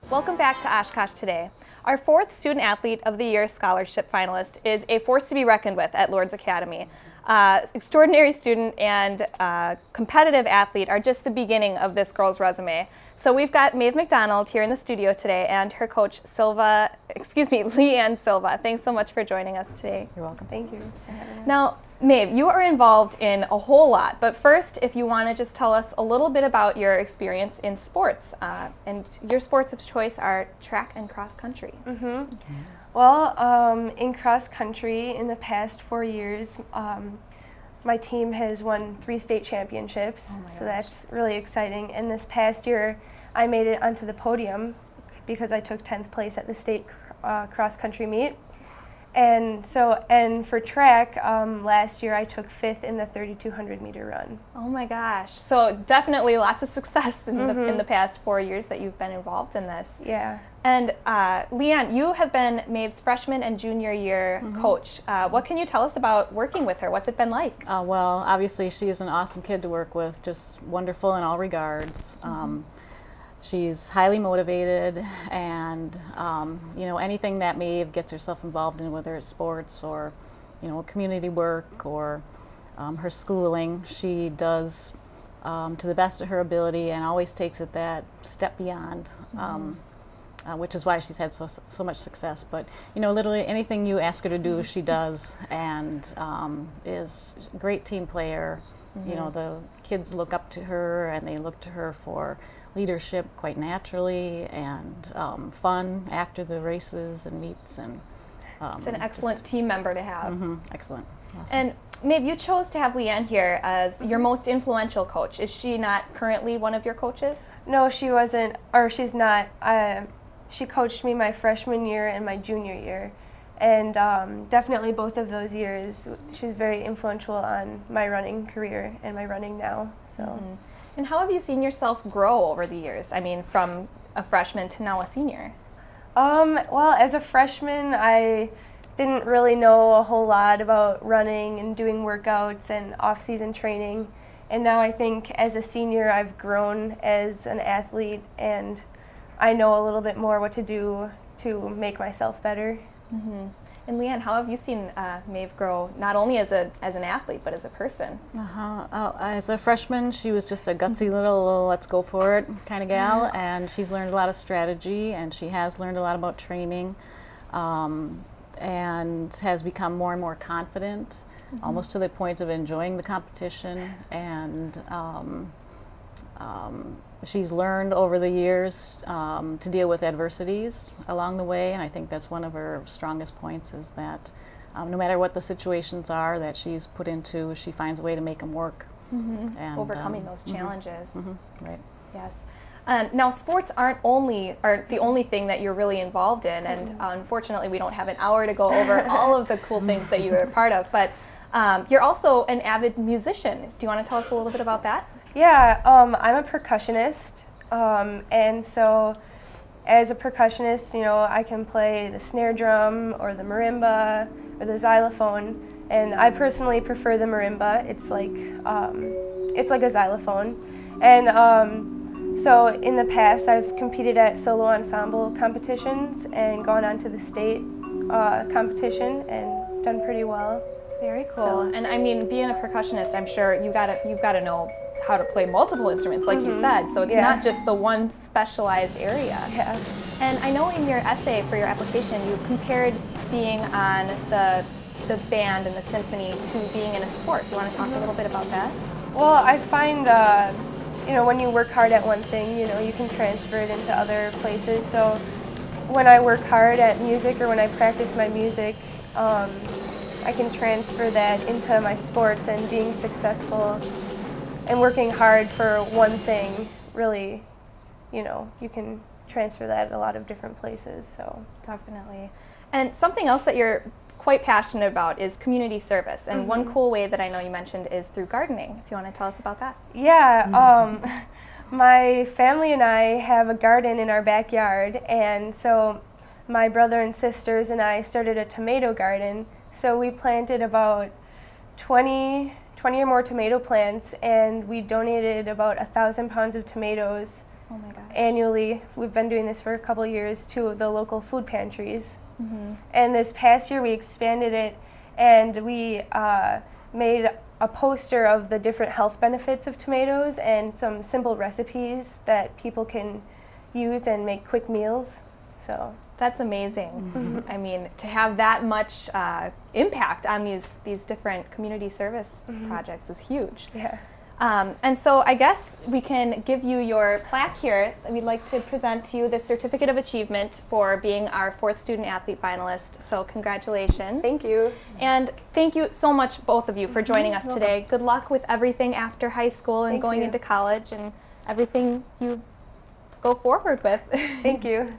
Welcome back to Oshkosh Today. Our fourth Student Athlete of the Year Scholarship finalist is a force to be reckoned with at Lourdes Academy. Extraordinary student and competitive athlete are just the beginning of this girl's resume. So we've got Maeve McDonald here in the studio today and her coach Leanne Silva. Thanks so much for joining us today. You're welcome. Thank you. Now, Maeve, you are involved in a whole lot, but first, if you want to just tell us a little bit about your experience in sports, and your sports of choice are track and cross country. Well, in cross country, in the past 4 years, my team has won 3 state championships, so that's really exciting. And this past year, I made it onto the podium because I took 10th place at the state cross country meet. And for track, last year I took 5th in the 3,200 meter run. Oh my gosh! So definitely lots of success in the past 4 years that you've been involved in this. Yeah. And Leanne, you have been Maeve's freshman and junior year coach. What can you tell us about working with her? What's it been like? Well, obviously she is an awesome kid to work with, just wonderful in all regards. She's highly motivated, and anything that Maeve gets herself involved in, whether it's sports or community work or her schooling, she does to the best of her ability and always takes it that step beyond, which is why she's had so much success. But literally anything you ask her to do, she does, and is a great team player. The kids look up to her, and they look to her for leadership quite naturally, and fun after the races and meets. And it's an excellent team member to have. Excellent. Awesome. And Maeve, you chose to have Leanne here as your most influential coach. Is she not currently one of your coaches? No, she wasn't, or she's not. She coached me my freshman year and my junior year. And definitely both of those years, she was very influential on my running career and my running now. So. And how have you seen yourself grow over the years? I mean, from a freshman to now a senior. Well, as a freshman, I didn't really know a whole lot about running and doing workouts and off-season training. And now I think as a senior, I've grown as an athlete, and I know a little bit more what to do to make myself better. And Leanne, how have you seen Maeve grow, not only as an athlete, but as a person? As a freshman, she was just a gutsy little let's go for it kind of gal, and she's learned a lot of strategy, and she has learned a lot about training, and has become more and more confident, almost to the point of enjoying the competition. And she's learned over the years to deal with adversities along the way, and I think that's one of her strongest points, is that no matter what the situations are that she's put into, she finds a way to make them work. And overcoming those challenges. Right. Yes. Now, sports aren't the only thing that you're really involved in, and unfortunately we don't have an hour to go over all of the cool things that you are a part of, but you're also an avid musician. Do you want to tell us a little bit about that? Yeah, I'm a percussionist, and so as a percussionist, I can play the snare drum or the marimba or the xylophone, and I personally prefer the marimba. It's like a xylophone, and so in the past I've competed at solo ensemble competitions and gone on to the state competition and done pretty well. Very cool. And I mean, being a percussionist, I'm sure you've got to know how to play multiple instruments, like you said. So it's not just the one specialized area. Yeah. And I know in your essay for your application, you compared being on the band and the symphony to being in a sport. Do you want to talk a little bit about that? Well, I find when you work hard at one thing, you can transfer it into other places. So when I work hard at music, or when I practice my music, I can transfer that into my sports, and being successful and working hard for one thing, really, you can transfer that at a lot of different places. So definitely. And something else that you're quite passionate about is community service. And one cool way that I know you mentioned is through gardening. If you want to tell us about that. Yeah, my family and I have a garden in our backyard, and so my brother and sisters and I started a tomato garden. So we planted about 20 or more tomato plants, and we donated about 1,000 pounds of tomatoes Oh my gosh. annually. We've been doing this for a couple of years to the local food pantries. And this past year we expanded it, and we made a poster of the different health benefits of tomatoes and some simple recipes that people can use and make quick meals. So That's amazing. I mean, to have that much impact on these different community service projects is huge. yeah. And so I guess we can give you your plaque here. We'd like to present to you the Certificate of Achievement for being our 4th Student Athlete finalist. So congratulations. Thank you. And thank you so much, both of you, for joining us today. Good luck with everything after high school and Thank going you. into college and everything you go forward with. Thank you.